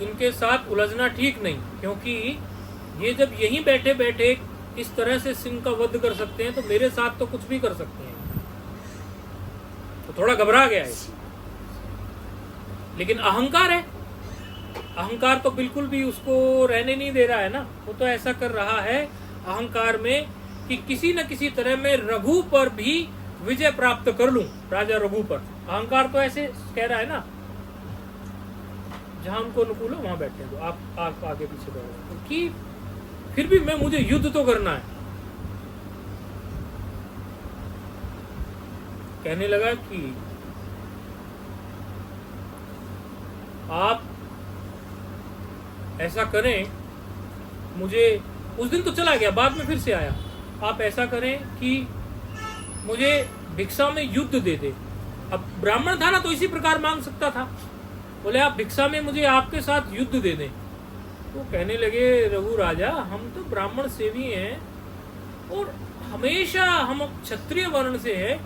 इनके साथ उलझना ठीक नहीं, क्योंकि ये जब यहीं बैठे बैठे इस तरह से सिंह का वध कर सकते हैं तो मेरे साथ तो कुछ भी कर सकते हैं। तो थोड़ा घबरा गया है, लेकिन अहंकार है, अहंकार तो बिल्कुल भी उसको रहने नहीं दे रहा है ना। वो तो ऐसा कर रहा है अहंकार में कि किसी न किसी तरह मैं रघु पर भी विजय प्राप्त कर लूं, राजा रघु पर। अहंकार तो ऐसे कह रहा है ना, जहां हमको अनुकूल हो वहां बैठे, तो आप आगे पीछे बढ़ो, क्योंकि फिर भी मुझे युद्ध तो करना है। कहने लगा कि आप ऐसा करें, मुझे उस दिन तो चला गया, बाद में फिर से आया, आप ऐसा करें कि मुझे भिक्षा में युद्ध दे दे। अब ब्राह्मण था ना, तो इसी प्रकार मांग सकता था। बोले आप भिक्षा में मुझे आपके साथ युद्ध दे दें। तो कहने लगे रघु राजा, हम तो ब्राह्मण सेवी हैं और हमेशा हम क्षत्रिय वर्ण से है,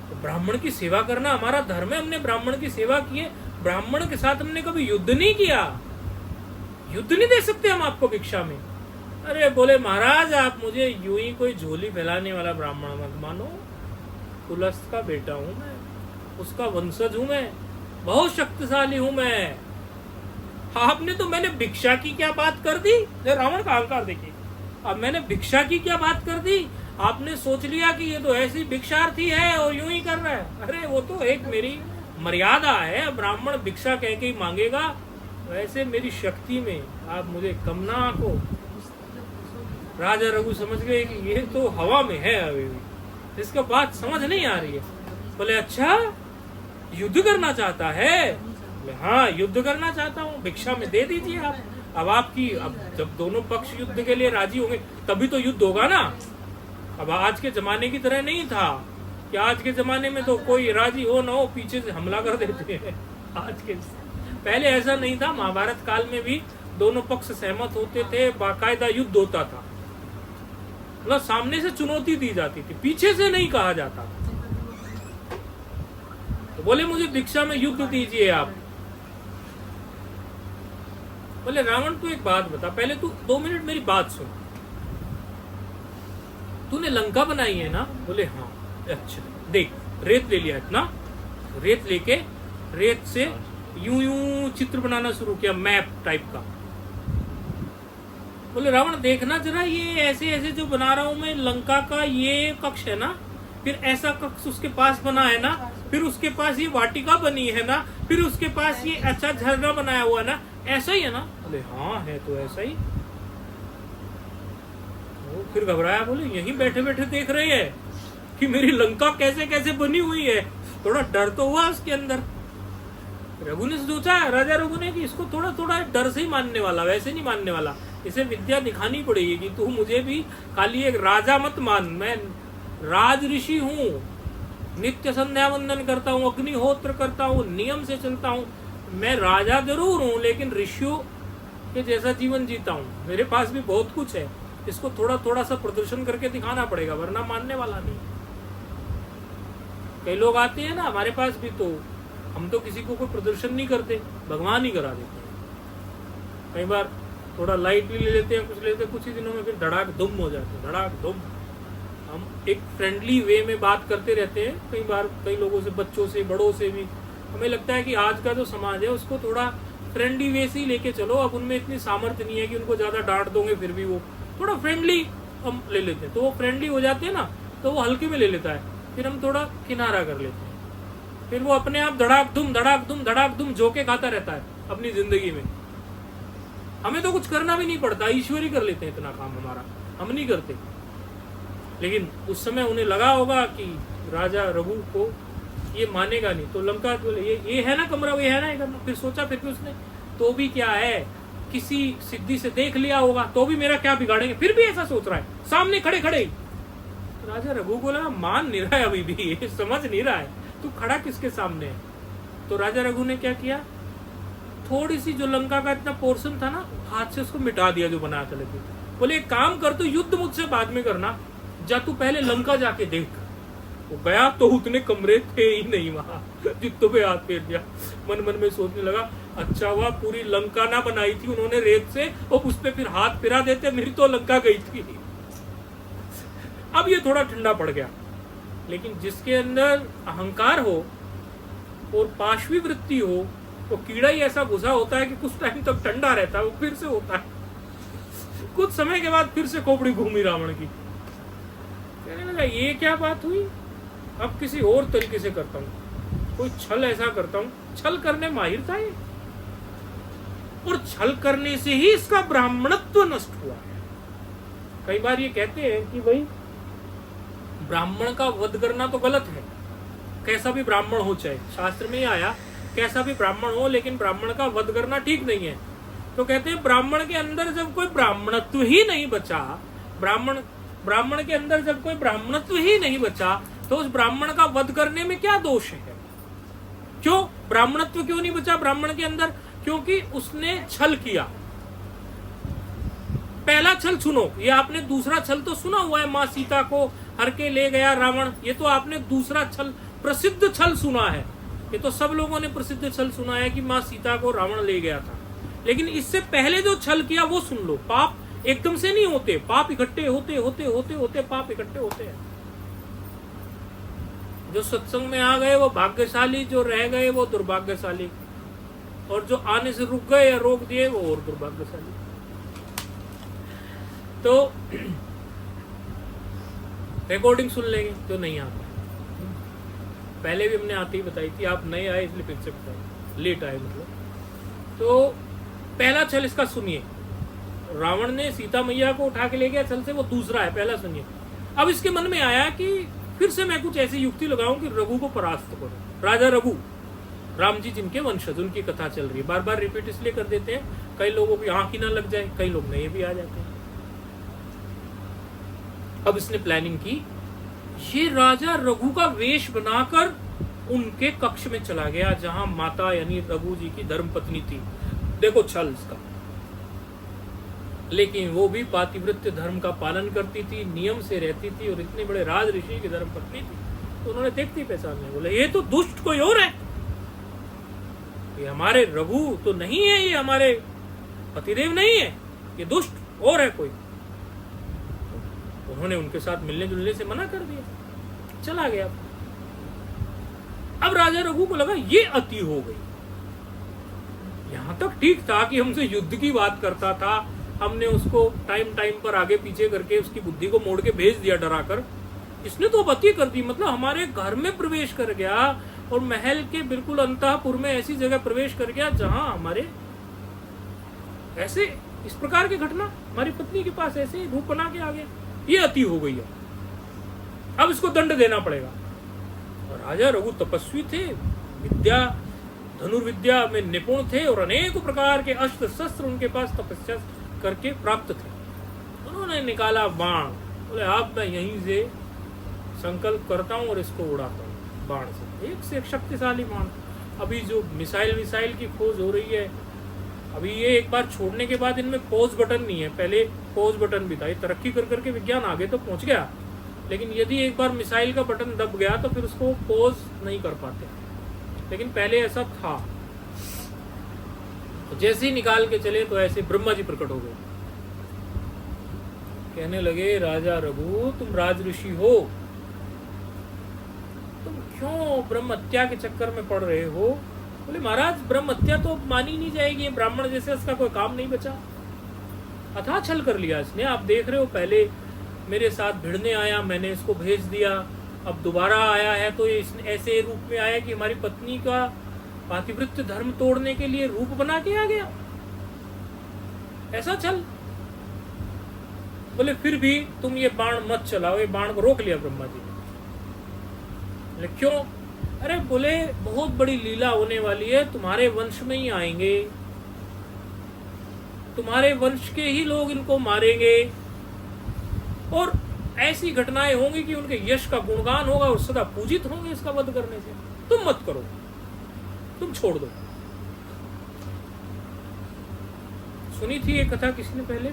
तो ब्राह्मण की सेवा करना हमारा धर्म है, हमने ब्राह्मण की सेवा की है, ब्राह्मण के साथ हमने कभी युद्ध नहीं किया, युद्ध नहीं दे सकते हम आपको भिक्षा में। अरे बोले महाराज, आप मुझे यूं ही कोई झोली फैलाने वाला ब्राह्मण मत मानो, कुलस्थ का बेटा हूं मैं, उसका वंशज हूं मैं, बहुत शक्तिशाली हूं मैं। आपने तो, मैंने भिक्षा की क्या बात कर दी, रावण का अहंकार देखिए, अब मैंने भिक्षा की क्या बात कर दी, आपने सोच लिया कि ये तो ऐसी भिक्षार्थी है और यूं ही कर रहा है। अरे वो तो एक मेरी मर्यादा है, ब्राह्मण भिक्षा कह के ही मांगेगा, वैसे मेरी शक्ति में आप मुझे कम ना आंको। राजा रघु समझ गए कि ये तो हवा में है अभी भी, इसका बात समझ नहीं आ रही है। बोले अच्छा युद्ध करना चाहता है? हाँ युद्ध करना चाहता हूँ, भिक्षा में दे दीजिए आप। अब आपकी, अब जब दोनों पक्ष युद्ध के लिए राजी होंगे तभी तो युद्ध होगा ना। अब आज के जमाने की तरह नहीं था कि आज के जमाने में तो कोई राजी हो ना हो पीछे से हमला कर देते हैं। आज के, पहले ऐसा नहीं था, महाभारत काल में भी दोनों पक्ष सहमत होते थे, बाकायदा युद्ध होता था, मतलब सामने से चुनौती दी जाती थी, पीछे से नहीं कहा जाता। तो बोले मुझे भिक्षा में युद्ध दीजिए आप। बोले रावण तू एक बात बता, पहले तू 2 मिनट मेरी बात सुन, तूने लंका बनाई है ना? बोले हाँ। अच्छा देख, रेत ले लिया इतना, रेत लेके रेत से यूं यूं चित्र बनाना शुरू किया, मैप टाइप का। बोले रावण देखना जरा, ये ऐसे ऐसे जो बना रहा हूं मैं, लंका का ये कक्ष है ना, फिर ऐसा कक्ष उसके पास बना है ना, फिर उसके पास ये वाटिका बनी है ना, फिर उसके पास ये अच्छा झरना बनाया हुआ है ना, ऐसा ही है ना? बोले हाँ है तो ऐसा ही। वो फिर घबराया, बोले यहीं बैठे बैठे देख रहे हैं कि मेरी लंका कैसे कैसे बनी हुई है, थोड़ा डर तो हुआ उसके अंदर। रघु ने सोचा, राजा रघु ने, कि इसको थोड़ा थोड़ा डर से ही मानने वाला, वैसे नहीं मानने वाला, इसे विद्या दिखानी पड़ेगी कि तू मुझे भी खाली एक राजा मत मान, मैं राज ऋषि हूँ, नित्य संध्या वंदन करता हूँ, अग्निहोत्र करता हूँ, नियम से चलता हूँ, मैं राजा जरूर हूँ लेकिन ऋषियों के जैसा जीवन जीता हूँ, मेरे पास भी बहुत कुछ है, इसको थोड़ा थोड़ा सा प्रदर्शन करके दिखाना पड़ेगा, वरना मानने वाला नहीं। कई लोग आते हैं ना हमारे पास भी, तो हम तो किसी को कोई प्रदर्शन नहीं करते, भगवान ही करा देते हैं। कई बार थोड़ा लाइटली ले लेते हैं, कुछ लेते हैं, कुछ ही दिनों में फिर धड़ाक धुम हो जाते हैं, धड़ाक धुम। हम एक फ्रेंडली वे में बात करते रहते हैं, कई बार कई लोगों से, बच्चों से, बड़ों से भी। हमें लगता है कि आज का जो समाज है उसको थोड़ा फ्रेंडली वे से ही लेके चलो, अब उनमें इतनी सामर्थ्य नहीं है कि उनको ज्यादा डांट दोगे फिर भी वो थोड़ा फ्रेंडली हम ले लेते हैं, तो वो फ्रेंडली हो जाते हैं ना, तो वो हल्के में ले लेता है, फिर हम थोड़ा किनारा कर लेते हैं, फिर वो अपने आप धड़ाक धुम झोंके खाता रहता है अपनी जिंदगी में। हमें तो कुछ करना भी नहीं पड़ता, ईश्वर ही कर लेते हैं इतना काम हमारा, हम नहीं करते। लेकिन उस समय उन्हें लगा होगा कि राजा रघु को ये मानेगा नहीं, तो लंका ये है ना कमरा, ये है ना ये करना। फिर सोचा, फिर भी उसने, तो भी क्या है, किसी सिद्धि से देख लिया होगा तो भी मेरा क्या बिगाड़ेंगे, फिर भी ऐसा सोच रहा है सामने खड़े खड़े ही। राजा रघु को लगा मान नहीं रहा है अभी भी, ये समझ नहीं रहा है तू खड़ा किसके सामने है। तो राजा रघु ने क्या किया, थोड़ी सी जो लंका का इतना पोर्शन था ना, हाथ से उसको मिटा दिया जो बनाया था। लेकिन बोले एक काम कर, तू युद्ध मुझसे बाद में करना, जा तू पहले लंका जाके देख। वो गया तो उतने कमरे थे ही नहीं वहां, जितों पे हाथ फेर दिया। मन मन में सोचने लगा अच्छा हुआ पूरी लंका ना बनाई थी उन्होंने रेत से, और उस पे फिर हाथ फिरा देते, मेरी तो लंका गई थी। अब ये थोड़ा ठंडा पड़ गया। लेकिन जिसके अंदर अहंकार हो और पाशवी वृत्ति हो, तो कीड़ा ही ऐसा घुसा होता है कि कुछ टाइम तक ठंडा रहता है, वो फिर से होता है। कुछ समय के बाद फिर से खोपड़ी घूमी रावण की। कहने लगा ये क्या बात हुई, अब किसी और तरीके से करता हूं, कोई छल ऐसा करता हूं। छल करने माहिर था ये, और छल करने से ही इसका ब्राह्मणत्व नष्ट हुआ है। कई बार ये कहते हैं कि भाई ब्राह्मण का वध करना तो गलत है, कैसा भी ब्राह्मण हो, चाहे शास्त्र में ही आया कैसा भी ब्राह्मण हो, लेकिन ब्राह्मण का वध करना ठीक नहीं है। तो कहते हैं ब्राह्मण के अंदर जब कोई ब्राह्मणत्व ही नहीं बचा, ब्राह्मण के अंदर जब कोई ब्राह्मणत्व ही नहीं बचा, तो उस ब्राह्मण का वध करने में क्या दोष है? क्यों ब्राह्मणत्व क्यों नहीं बचा ब्राह्मण के अंदर? क्योंकि उसने छल किया। पहला छल सुनो, ये आपने दूसरा छल तो सुना हुआ है, माँ सीता को हर के ले गया रावण, ये तो आपने दूसरा छल, प्रसिद्ध छल सुना है। ये तो सब लोगों ने प्रसिद्ध छल सुना है कि माँ सीता को रावण ले गया था। लेकिन इससे पहले जो छल किया वो सुन लो। पाप एकदम से नहीं होते, पाप इकट्ठे होते होते होते होते पाप इकट्ठे होते हैं। जो सत्संग में आ गए वो भाग्यशाली, जो रह गए वो दुर्भाग्यशाली, और जो आने से रुक गए या रोक दिए वो और दुर्भाग्यशाली। तो रिकॉर्डिंग सुन लेंगे जो नहीं आता। पहले भी हमने आते ही बताई थी, आप नए आए इसलिए फिर से बताए, लेट आए मतलब। तो पहला छल इसका सुनिए, रावण ने सीता मैया को उठा के ले गया छल से, वो दूसरा है, पहला सुनिए। अब इसके मन में आया कि फिर से मैं कुछ ऐसी युक्ति लगाऊं कि रघु को परास्त करूं। राजा रघु, राम जी जिनके वंशज, उनकी कथा चल रही है, बार बार रिपीट इसलिए कर देते हैं, कई लोगों की आंख ही ना लग जाए, कई लोग नए भी आ जाते हैं। अब इसने प्लानिंग की, ये राजा रघु का वेश बनाकर उनके कक्ष में चला गया जहां माता यानी रघु जी की धर्मपत्नी थी। देखो छल इसका। लेकिन वो भी पातिव्रत्य धर्म का पालन करती थी, नियम से रहती थी, और इतने बड़े राज ऋषि की धर्मपत्नी थी। तो उन्होंने देखती पहचानने, बोले ये तो दुष्ट कोई और है, ये हमारे रघु तो नहीं है, ये हमारे पतिदेव नहीं है, ये दुष्ट और है कोई। उन्होंने उनके साथ मिलने जुलने से मना कर दिया, चला गया। अब राजा रघु को लगा ये अति हो गई। यहां तक ठीक था कि हमसे युद्ध की बात करता था, हमने उसको टाइम टाइम पर आगे पीछे करके उसकी बुद्धि को मोड़ के भेज दिया डराकर। इसने तो अति कर दी, मतलब हमारे घर में प्रवेश कर गया, और महल के बिल्कुल अंतःपुर में ऐसी जगह प्रवेश कर गया जहां हमारे ऐसे इस प्रकार की घटना, हमारी पत्नी के पास ऐसे रूप बना के आ गया, ये अति हो गई है। अब इसको दंड देना पड़ेगा। और राजा रघु तपस्वी थे, विद्या धनुर्विद्या में निपुण थे, और अनेक प्रकार के अस्त्र शस्त्र उनके पास तपस्या करके प्राप्त थे। उन्होंने निकाला बाण, बोले अब मैं यहीं से संकल्प करता हूं और इसको उड़ाता हूं बाण से। एक से एक शक्तिशाली बाण। अभी जो मिसाइल की खोज हो रही है, अभी ये एक बार छोड़ने के बाद इनमें पॉज बटन नहीं है, पहले पॉज बटन भी था। ये तरक्की कर करके विज्ञान आगे तो पहुंच गया, लेकिन यदि एक बार मिसाइल का बटन दब गया तो फिर उसको पॉज नहीं कर पाते, लेकिन पहले ऐसा था। तो जैसे ही निकाल के चले तो ऐसे ब्रह्मा जी प्रकट हो गए। कहने लगे राजा रघु तुम राज ऋषि हो, तुम क्यों ब्रह्म हत्या के चक्कर में पड़ रहे हो? बोले महाराज ब्रह्म हत्या तो मानी नहीं जाएगी, ब्राह्मण जैसे उसका कोई काम नहीं बचा। अथाह छल कर लिया इसने। आप देख रहे हो, पहले मेरे साथ भिड़ने आया, मैंने इसको भेज दिया, अब दोबारा आया है तो ये ऐसे रूप में आया कि हमारी पत्नी का पातिव्रत्य धर्म तोड़ने के लिए रूप बना के आ गया, ऐसा छल। बोले फिर भी तुम ये बाण मत चलाओ, ये बाण को रोक लिया ब्रह्मा जी ने। बोले क्यों? अरे बोले बहुत बड़ी लीला होने वाली है, तुम्हारे वंश में ही आएंगे, तुम्हारे वंश के ही लोग इनको मारेंगे, और ऐसी घटनाएं होंगी कि उनके यश का गुणगान होगा और सदा पूजित होंगे इसका वध करने से। तुम मत करो, तुम छोड़ दो। सुनी थी ये कथा किसने पहले?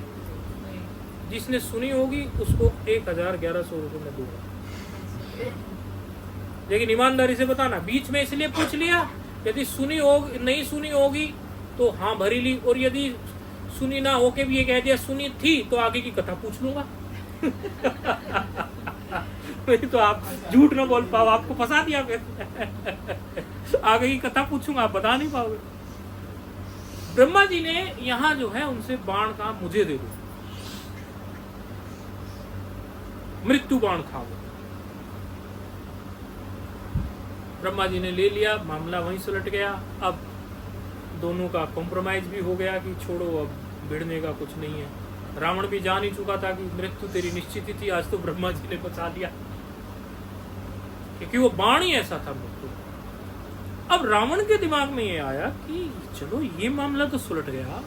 जिसने सुनी होगी उसको 1100 रुपये में दूंगा, लेकिन ईमानदारी से बताना। बीच में इसलिए पूछ लिया, यदि सुनी होगी नहीं सुनी होगी तो हाँ भरी ली, और यदि सुनी ना होके भी ये कह दिया सुनी थी तो आगे की कथा पूछ लूंगा। नहीं तो आप झूठ ना बोल पाओ, आपको फंसा दिया फिर। आगे की कथा पूछूंगा, आप बता नहीं पाओगे। ब्रह्मा जी ने यहाँ जो है उनसे बाण कहा मुझे दे दो, मृत्यु बाण था वो। ब्रह्मा जी ने ले लिया, मामला वहीं सुलट गया। अब दोनों का कॉम्प्रोमाइज भी हो गया कि छोड़ो, अब भिड़ने का कुछ नहीं है। रावण भी जान ही चुका था कि मृत्यु तेरी निश्चित ही थी, आज तो ब्रह्मा जी ने बचा लिया, क्योंकि वो बाण ही ऐसा था मृत्यु। अब रावण के दिमाग में ये आया कि चलो ये मामला तो सुलट गया,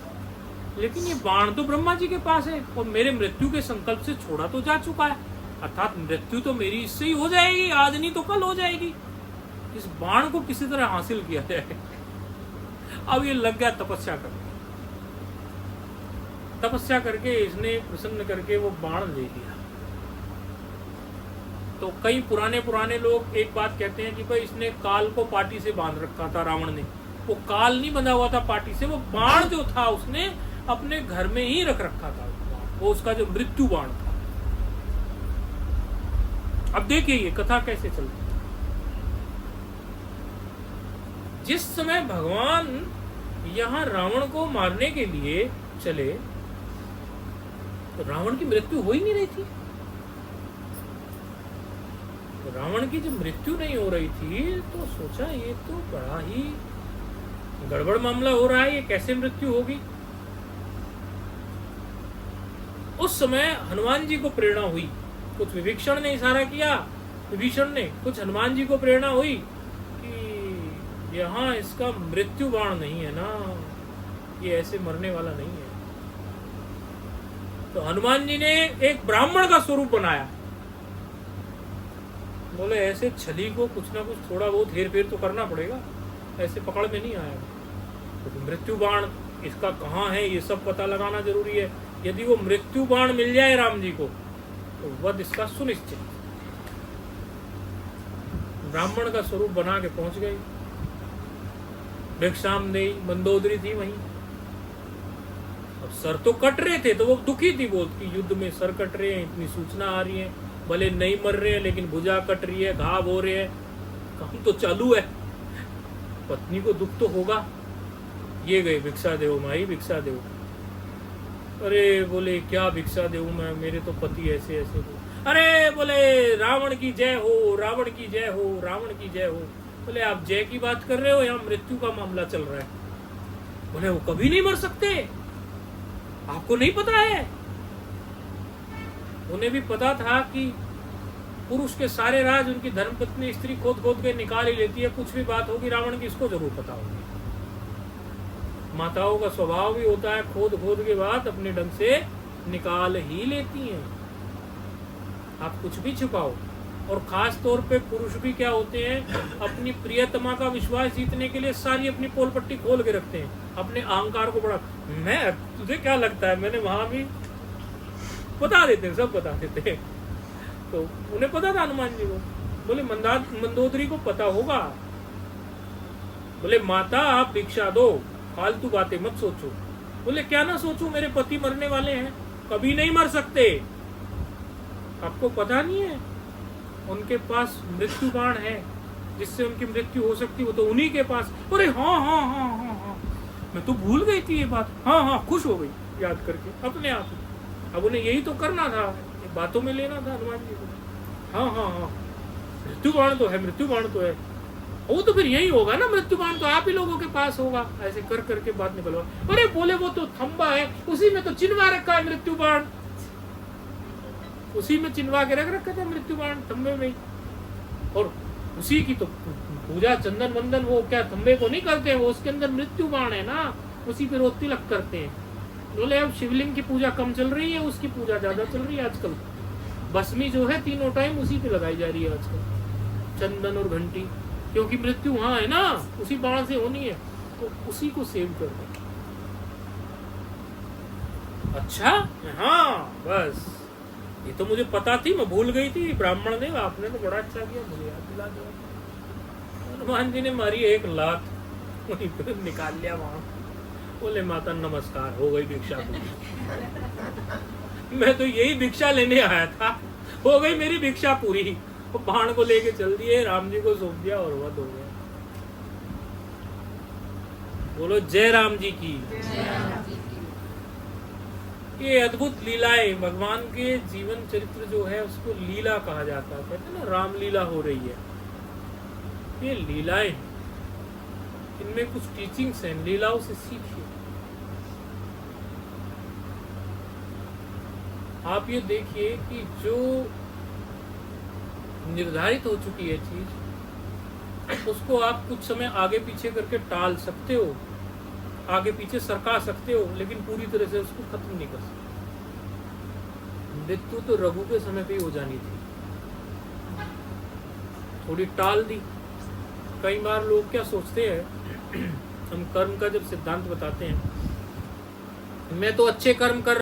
लेकिन ये बाण तो ब्रह्मा जी के पास है और मेरे मृत्यु के संकल्प से छोड़ा तो जा चुका है, अर्थात मृत्यु तो मेरी इससे ही हो जाएगी, आज नहीं तो कल हो जाएगी। इस बाण को किसी तरह हासिल किया जाए। अब ये लग गया तपस्या करने। तपस्या करके इसने प्रसन्न करके वो बाण ले लिया। तो कई पुराने लोग एक बात कहते हैं कि भाई इसने काल को पाटी से बांध रखा था रावण ने। वो काल नहीं बंधा हुआ था पाटी से, वो बाण जो था उसने अपने घर में ही रख रखा था, वो उसका जो मृत्यु बाण था। अब देखिए ये कथा कैसे चलती। जिस समय भगवान यहां रावण को मारने के लिए चले तो रावण की मृत्यु हो ही नहीं रही थी। तो रावण की जब मृत्यु नहीं हो रही थी तो सोचा ये तो बड़ा ही गड़बड़ मामला हो रहा है, ये कैसे मृत्यु होगी। उस समय हनुमान जी को प्रेरणा हुई, कुछ विभीषण ने इशारा किया, विभीषण ने कुछ हनुमान जी को प्रेरणा हुई कि यहाँ इसका मृत्यु बाण नहीं है ना, ये ऐसे मरने वाला नहीं है। तो हनुमान जी ने एक ब्राह्मण का स्वरूप बनाया। बोले ऐसे छली को कुछ ना कुछ थोड़ा बहुत हेर फेर तो करना पड़ेगा, ऐसे पकड़ में नहीं आएगा। तो मृत्यु बाण इसका कहाँ है ये सब पता लगाना जरूरी है। यदि वो मृत्यु बाण मिल जाए राम जी को तो वध इसका सुनिश्चित। ब्राह्मण का स्वरूप बना के पहुंच गई। भिक्षाम देई, मंदोदरी थी वहीं। अब सर तो कट रहे थे तो वो दुखी थी बहुत कि युद्ध में सर कट रहे हैं, इतनी सूचना आ रही है, भले नहीं मर रहे हैं लेकिन भुजा कट रही है, घाव हो रहे हैं, काम तो चालू है, पत्नी को दुख तो होगा। ये गए भिक्षा देव माई भिक्षा देव। अरे बोले क्या भिक्षा देव मैं, मेरे तो पति ऐसे ऐसे हो। अरे बोले रावण की जय हो, रावण की जय हो, रावण की जय हो। बोले आप जय की बात कर रहे हो, यहाँ मृत्यु का मामला चल रहा है। बोले वो कभी नहीं मर सकते, आपको नहीं पता है। उन्हें भी पता था कि पुरुष के सारे राज उनकी धर्मपत्नी स्त्री खोद खोद के निकाल ही लेती है, कुछ भी बात होगी रावण की इसको जरूर पता होगी। माताओं का स्वभाव भी होता है खोद खोद के बाद अपने ढंग से निकाल ही लेती हैं। आप कुछ भी छुपाओ, और खास तौर पे पुरुष भी क्या होते हैं, अपनी प्रियतमा का विश्वास जीतने के लिए सारी अपनी पोल पट्टी खोल के रखते हैं, अपने अहंकार को बड़ा, मैं तुझे क्या लगता है, मैंने वहां भी बता देते हैं, सब बता देते हैं। तो उन्हें पता था हनुमान जी को। बोले मंदोदरी को पता होगा। बोले माता आप भिक्षा दो, फालतू बातें मत सोचो। बोले क्या ना सोचूं, मेरे पति मरने वाले हैं, कभी नहीं मर सकते। आपको पता नहीं है उनके पास मृत्यु बाण है जिससे उनकी मृत्यु हो सकती, वो तो उन्हीं के पास। अरे हाँ हाँ हाँ हाँ हाँ, मैं तो भूल गई थी ये बात। हाँ हाँ, खुश हो गई याद करके अपने आप ही। अब उन्हें यही तो करना था, बातों में लेना था हनुमान जी को। हाँ हाँ हाँ, मृत्यु बाण तो है, मृत्यु बाण तो है, वो तो फिर यही होगा ना, मृत्यु बाण तो आप ही लोगों के पास होगा। ऐसे कर करके बात निकलवा। अरे बोले वो तो थंबा है, उसी में तो चिन्हवा रखा है मृत्यु बाण, उसी में चिन्हवा के रख रखा था मृत्यु बाण, थंबे में। और उसी की तो पूजा चंदन वंदन वो क्या थंबे को नहीं करते हैं, वो उसके अंदर मृत्यु बाण है ना, उसी पे रोज तिलक करते हैं। बोले अब शिवलिंग की पूजा कम चल रही है, उसकी पूजा ज्यादा चल रही है आजकल। भस्मी जो है तीनों टाइम उसी पे लगाई जा रही है आजकल, चंदन और घंटी, क्योंकि मृत्यु वहां है ना, उसी बाण से होनी है, तो उसी को सेव कर दो। अच्छा हाँ, बस ये तो मुझे पता थी, मैं भूल गई थी। ब्राह्मण ने, आपने तो बड़ा अच्छा किया, मुझे याद दिला दिया। हनुमान जी ने मारी एक लात, वहीं पर निकाल लिया वहां। बोले माता नमस्कार, हो गई भिक्षा पूरी। मैं तो यही भिक्षा लेने आया था, हो गई मेरी भिक्षा पूरी। वो बाण को लेके चल दिए, राम जी को सौंप दिया और वध हो गया। बोलो जय राम जी की। ये अद्भुत लीलाएं, भगवान के जीवन चरित्र जो है उसको लीला कहा जाता है। कहते हैं ना राम लीला हो रही है, ये लीलाएं, इनमें कुछ टीचिंग्स हैं, लीलाओं से सीखिए। आप ये देखिए कि जो निर्धारित हो चुकी है चीज, उसको आप कुछ समय आगे पीछे करके टाल सकते हो, आगे पीछे सरका सकते हो, लेकिन पूरी तरह से उसको खत्म नहीं कर सकते। मृत्यु तो रघु के समय पे ही हो जानी थी, थोड़ी टाल दी। कई बार लोग क्या सोचते हैं, हम कर्म का जब सिद्धांत बताते हैं, मैं तो अच्छे कर्म कर